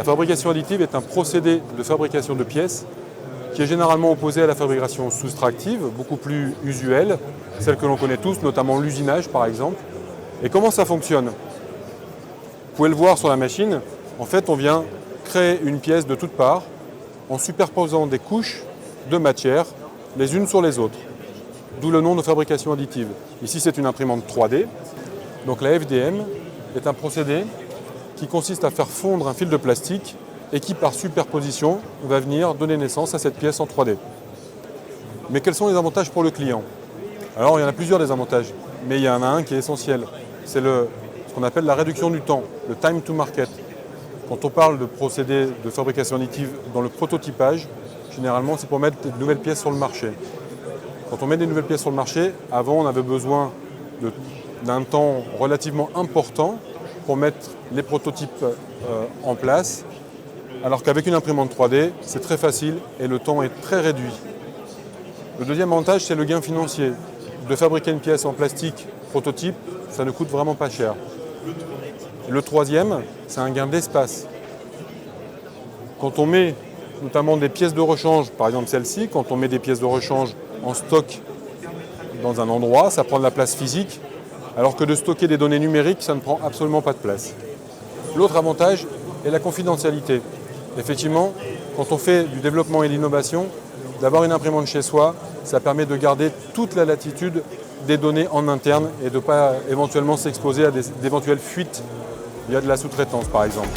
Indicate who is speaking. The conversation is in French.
Speaker 1: La fabrication additive est un procédé de fabrication de pièces qui est généralement opposé à la fabrication soustractive, beaucoup plus usuelle, celle que l'on connaît tous, notamment l'usinage par exemple. Et comment ça fonctionne? Vous pouvez le voir sur la machine, en fait on vient créer une pièce de toutes parts en superposant des couches de matière les unes sur les autres. D'où le nom de fabrication additive. Ici c'est une imprimante 3D, donc la FDM est un procédé qui consiste à faire fondre un fil de plastique et qui, par superposition, va venir donner naissance à cette pièce en 3D. Mais quels sont les avantages pour le client? Alors, il y en a plusieurs des avantages, mais il y en a un qui est essentiel. C'est ce qu'on appelle la réduction du temps, le time to market. Quand on parle de procédés de fabrication additive dans le prototypage, généralement, c'est pour mettre de nouvelles pièces sur le marché. Quand on met des nouvelles pièces sur le marché, avant, on avait besoin d'un temps relativement important pour mettre les prototypes en place, alors qu'avec une imprimante 3D, c'est très facile et le temps est très réduit. Le deuxième avantage, c'est le gain financier. De fabriquer une pièce en plastique prototype, ça ne coûte vraiment pas cher. Le troisième, c'est un gain d'espace. Quand on met notamment des pièces de rechange, par exemple celle-ci, quand on met des pièces de rechange en stock dans un endroit, ça prend de la place physique, alors que de stocker des données numériques, ça ne prend absolument pas de place. L'autre avantage est la confidentialité. Effectivement, quand on fait du développement et de l'innovation, d'avoir une imprimante chez soi, ça permet de garder toute la latitude des données en interne et de ne pas éventuellement s'exposer à d'éventuelles fuites via de la sous-traitance par exemple.